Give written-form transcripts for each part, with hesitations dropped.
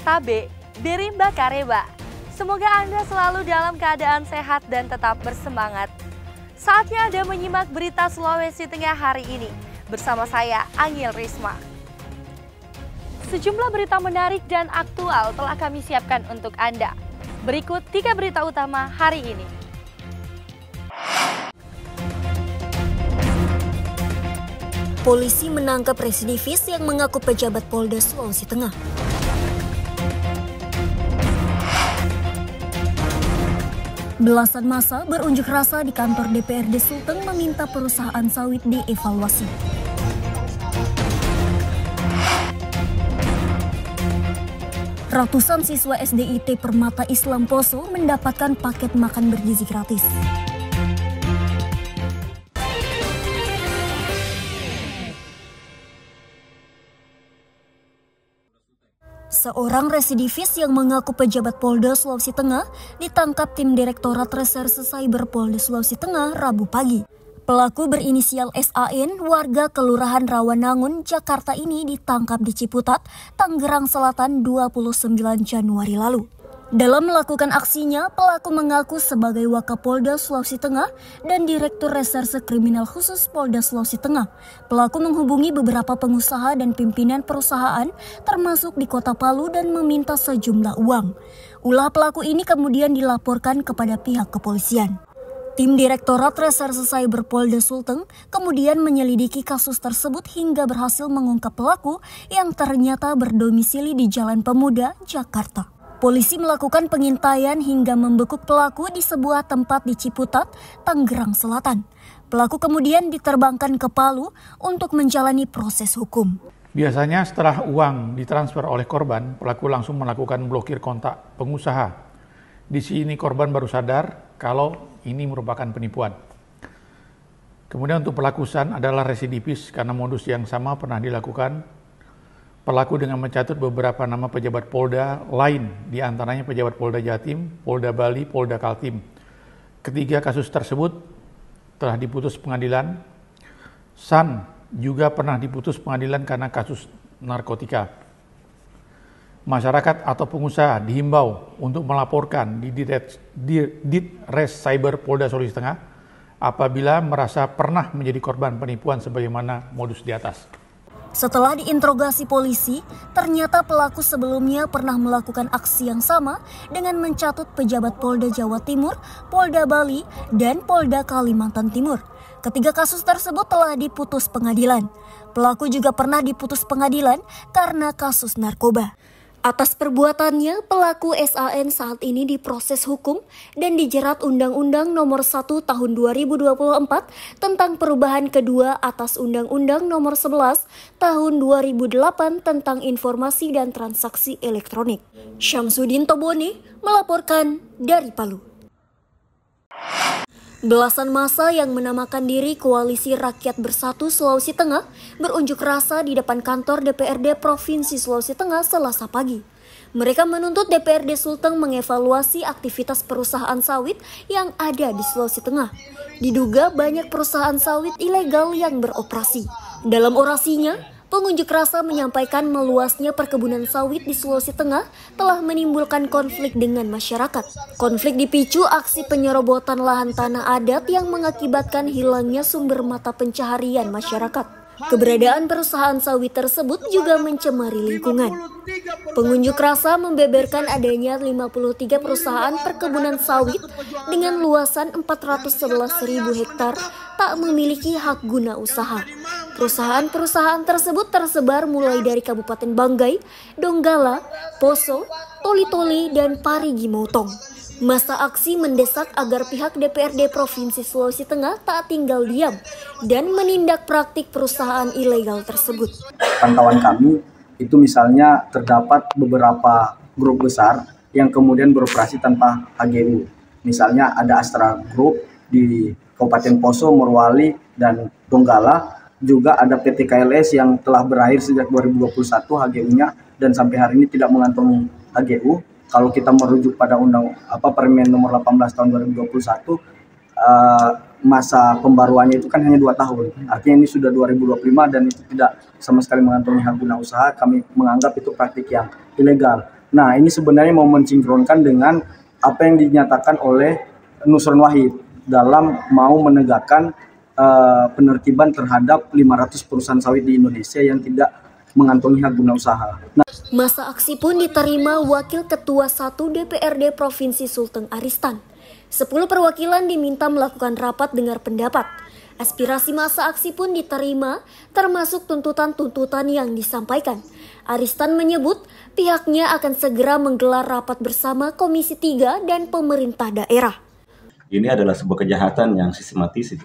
Sabe dari Mbak Kareba. Semoga Anda selalu dalam keadaan sehat dan tetap bersemangat. Saatnya Anda menyimak berita Sulawesi Tengah hari ini bersama saya Angil Risma. Sejumlah berita menarik dan aktual telah kami siapkan untuk Anda. Berikut 3 berita utama hari ini. Polisi menangkap residivis yang mengaku pejabat Polda Sulawesi Tengah. Belasan massa berunjuk rasa di kantor DPRD Sulteng meminta perusahaan sawit dievaluasi. Ratusan siswa SDIT Permata Islam Poso mendapatkan paket makan bergizi gratis. Seorang residivis yang mengaku pejabat Polda Sulawesi Tengah ditangkap tim Direktorat Reserse Cyber Polda Sulawesi Tengah Rabu pagi. Pelaku berinisial SAN, warga Kelurahan Rawanangun, Jakarta ini ditangkap di Ciputat, Tangerang Selatan 29 Januari lalu. Dalam melakukan aksinya, pelaku mengaku sebagai Wakapolda Sulawesi Tengah dan Direktur Reserse Kriminal Khusus Polda Sulawesi Tengah. Pelaku menghubungi beberapa pengusaha dan pimpinan perusahaan, termasuk di Kota Palu, dan meminta sejumlah uang. Ulah pelaku ini kemudian dilaporkan kepada pihak kepolisian. Tim Direktorat Reserse Cyber Polda Sulteng kemudian menyelidiki kasus tersebut hingga berhasil mengungkap pelaku yang ternyata berdomisili di Jalan Pemuda, Jakarta. Polisi melakukan pengintaian hingga membekuk pelaku di sebuah tempat di Ciputat, Tangerang Selatan. Pelaku kemudian diterbangkan ke Palu untuk menjalani proses hukum. Biasanya setelah uang ditransfer oleh korban, pelaku langsung melakukan blokir kontak pengusaha. Di sini korban baru sadar kalau ini merupakan penipuan. Kemudian untuk pelakusan adalah residivis karena modus yang sama pernah dilakukan pelaku dengan mencatut beberapa nama pejabat Polda lain, di antaranya pejabat Polda Jatim, Polda Bali, Polda Kaltim. Ketiga kasus tersebut telah diputus pengadilan. San juga pernah diputus pengadilan karena kasus narkotika. Masyarakat atau pengusaha dihimbau untuk melaporkan di Ditres Cyber Polda Sulawesi Tengah apabila merasa pernah menjadi korban penipuan sebagaimana modus di atas. Setelah diinterogasi polisi, ternyata pelaku sebelumnya pernah melakukan aksi yang sama dengan mencatut pejabat Polda Jawa Timur, Polda Bali, dan Polda Kalimantan Timur. Ketiga kasus tersebut telah diputus pengadilan. Pelaku juga pernah diputus pengadilan karena kasus narkoba. Atas perbuatannya, pelaku SAN saat ini diproses hukum dan dijerat Undang-Undang Nomor 1 Tahun 2024 tentang perubahan kedua atas Undang-Undang Nomor 11 Tahun 2008 tentang informasi dan transaksi elektronik. Syamsuddin Tobone melaporkan dari Palu. Belasan massa yang menamakan diri Koalisi Rakyat Bersatu Sulawesi Tengah berunjuk rasa di depan kantor DPRD Provinsi Sulawesi Tengah Selasa pagi. Mereka menuntut DPRD Sulteng mengevaluasi aktivitas perusahaan sawit yang ada di Sulawesi Tengah. Diduga banyak perusahaan sawit ilegal yang beroperasi. Dalam orasinya, pengunjuk rasa menyampaikan meluasnya perkebunan sawit di Sulawesi Tengah telah menimbulkan konflik dengan masyarakat. Konflik dipicu aksi penyerobotan lahan tanah adat yang mengakibatkan hilangnya sumber mata pencaharian masyarakat. Keberadaan perusahaan sawit tersebut juga mencemari lingkungan. Pengunjuk rasa membeberkan adanya 53 perusahaan perkebunan sawit dengan luasan 411.000 hektar tak memiliki hak guna usaha. Perusahaan-perusahaan tersebut tersebar mulai dari Kabupaten Banggai, Donggala, Poso, Toli-Toli, dan Parigi Motong. Masa aksi mendesak agar pihak DPRD Provinsi Sulawesi Tengah tak tinggal diam dan menindak praktik perusahaan ilegal tersebut. Pantauan kami itu misalnya terdapat beberapa grup besar yang kemudian beroperasi tanpa HGU. Misalnya ada Astra Group di Kabupaten Poso, Morowali, dan Donggala. Juga ada PT KLS yang telah berakhir sejak 2021 HGU-nya dan sampai hari ini tidak mengantongi HGU. Kalau kita merujuk pada Permen Nomor 18 tahun 2021, masa pembaruannya itu kan hanya 2 tahun. Artinya ini sudah 2025 dan itu tidak sama sekali mengantongi hak guna usaha. Kami menganggap itu praktik yang ilegal. Nah, ini sebenarnya mau mensinkronkan dengan apa yang dinyatakan oleh Nusron Wahid dalam mau menegakkan penertiban terhadap 500 perusahaan sawit di Indonesia yang tidak mengantongi hak guna usaha. Masa aksi pun diterima Wakil Ketua 1 DPRD Provinsi Sulteng Aristan. 10 perwakilan diminta melakukan rapat dengar pendapat. Aspirasi masa aksi pun diterima, termasuk tuntutan-tuntutan yang disampaikan. Aristan menyebut pihaknya akan segera menggelar rapat bersama Komisi 3 dan pemerintah daerah. Ini adalah sebuah kejahatan yang sistematis itu.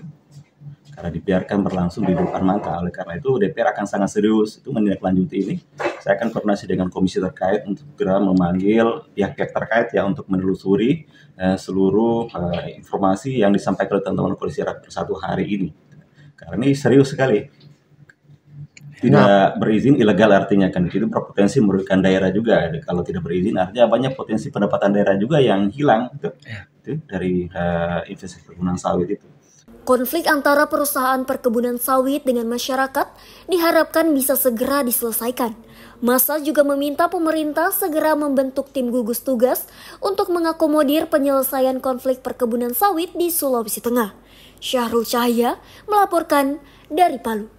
Karena dibiarkan berlangsung di depan mata. Oleh karena itu DPR akan sangat serius itu menindaklanjuti ini. Saya akan koordinasi dengan komisi terkait untuk segera memanggil pihak-pihak terkait ya untuk menelusuri seluruh informasi yang disampaikan oleh teman-teman Koalisi Rakyat Bersatu hari ini. Karena ini serius sekali. Tidak berizin ilegal artinya kan itu berpotensi merugikan daerah juga. Kalau tidak berizin artinya banyak potensi pendapatan daerah juga yang hilang itu dari investasi perkebunan sawit itu. Konflik antara perusahaan perkebunan sawit dengan masyarakat diharapkan bisa segera diselesaikan. Massa juga meminta pemerintah segera membentuk tim gugus tugas untuk mengakomodir penyelesaian konflik perkebunan sawit di Sulawesi Tengah. Syahrul Cahaya melaporkan dari Palu.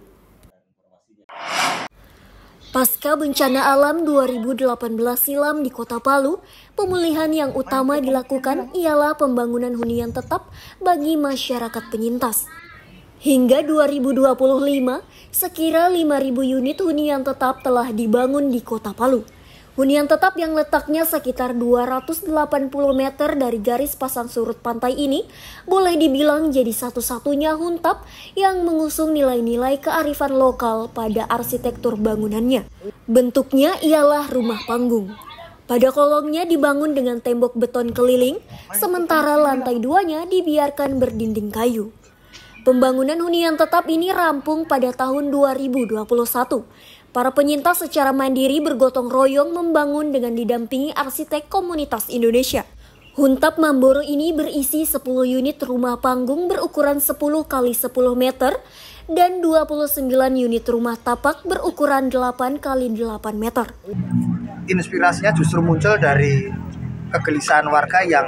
Pasca bencana alam 2018 silam di Kota Palu, pemulihan yang utama dilakukan ialah pembangunan hunian tetap bagi masyarakat penyintas. Hingga 2025, sekira 5.000 unit hunian tetap telah dibangun di Kota Palu. Hunian tetap yang letaknya sekitar 280 meter dari garis pasang surut pantai ini boleh dibilang jadi satu-satunya huntap yang mengusung nilai-nilai kearifan lokal pada arsitektur bangunannya. Bentuknya ialah rumah panggung. Pada kolongnya dibangun dengan tembok beton keliling, sementara lantai 2-nya dibiarkan berdinding kayu. Pembangunan hunian tetap ini rampung pada tahun 2021. Para penyintas secara mandiri bergotong royong membangun dengan didampingi arsitek komunitas Indonesia. Huntap Mamboro ini berisi 10 unit rumah panggung berukuran 10 x 10 meter dan 29 unit rumah tapak berukuran 8 x 8 meter. Inspirasinya justru muncul dari kegelisahan warga yang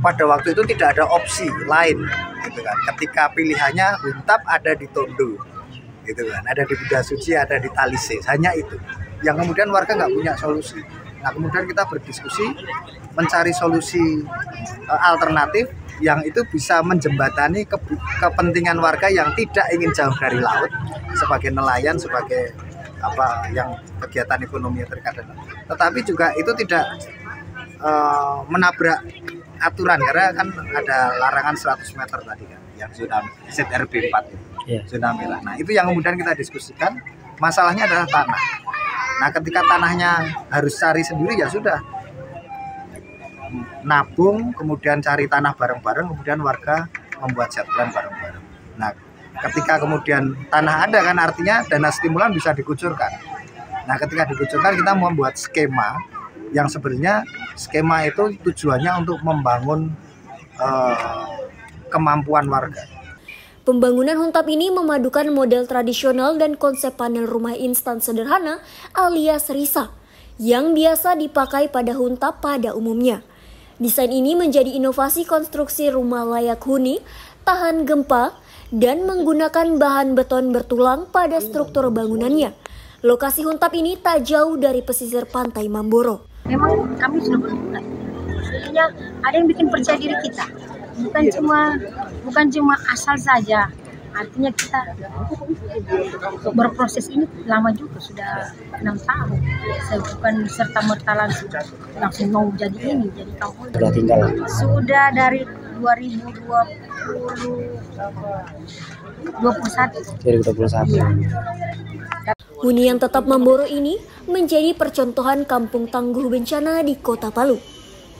pada waktu itu tidak ada opsi lain, gitu kan. Ketika pilihannya huntap ada di Tondo, gitu kan, ada di Buddha Suci, ada di Talise, hanya itu. Yang kemudian warga nggak punya solusi. Nah kemudian kita berdiskusi mencari solusi alternatif yang itu bisa menjembatani kepentingan warga yang tidak ingin jauh dari laut sebagai nelayan, sebagai apa yang kegiatan ekonomi terkait. Tetapi juga itu tidak menabrak aturan karena kan ada larangan 100 meter tadi kan yang zona ZRB 4 itu. Zona merah. Nah itu yang kemudian kita diskusikan. Masalahnya adalah tanah. Nah ketika tanahnya harus cari sendiri ya sudah nabung, kemudian cari tanah bareng-bareng, kemudian warga membuat set plan bareng-bareng. Nah ketika kemudian tanah ada kan artinya dana stimulan bisa dikucurkan. Nah ketika dikucurkan kita membuat skema yang sebenarnya skema itu tujuannya untuk membangun kemampuan warga. Pembangunan huntap ini memadukan model tradisional dan konsep panel rumah instan sederhana alias RISA yang biasa dipakai pada huntap pada umumnya. Desain ini menjadi inovasi konstruksi rumah layak huni, tahan gempa, dan menggunakan bahan beton bertulang pada struktur bangunannya. Lokasi huntap ini tak jauh dari pesisir pantai Mamboro. Memang kami sudah berbulan. Sebenarnya ada yang bikin percaya diri kita. Bukan cuma asal saja. Artinya kita berproses ini lama juga, sudah 6 tahun. Saya bukan serta-merta langsung mau jadi ini, jadi kampung. Sudah tinggal? Sudah dari 2021. Hunian tetap Mamboro ini menjadi percontohan kampung tangguh bencana di Kota Palu.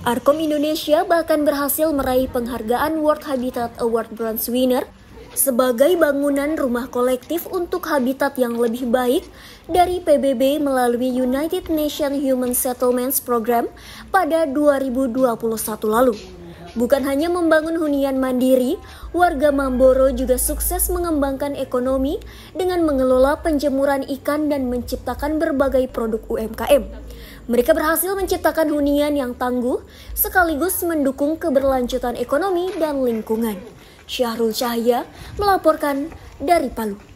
Arkom Indonesia bahkan berhasil meraih penghargaan World Habitat Award Bronze Winner sebagai bangunan rumah kolektif untuk habitat yang lebih baik dari PBB melalui United Nations Human Settlements Program pada 2021 lalu. Bukan hanya membangun hunian mandiri, warga Mamboro juga sukses mengembangkan ekonomi dengan mengelola penjemuran ikan dan menciptakan berbagai produk UMKM. Mereka berhasil menciptakan hunian yang tangguh sekaligus mendukung keberlanjutan ekonomi dan lingkungan. Syahrul Cahya melaporkan dari Palu.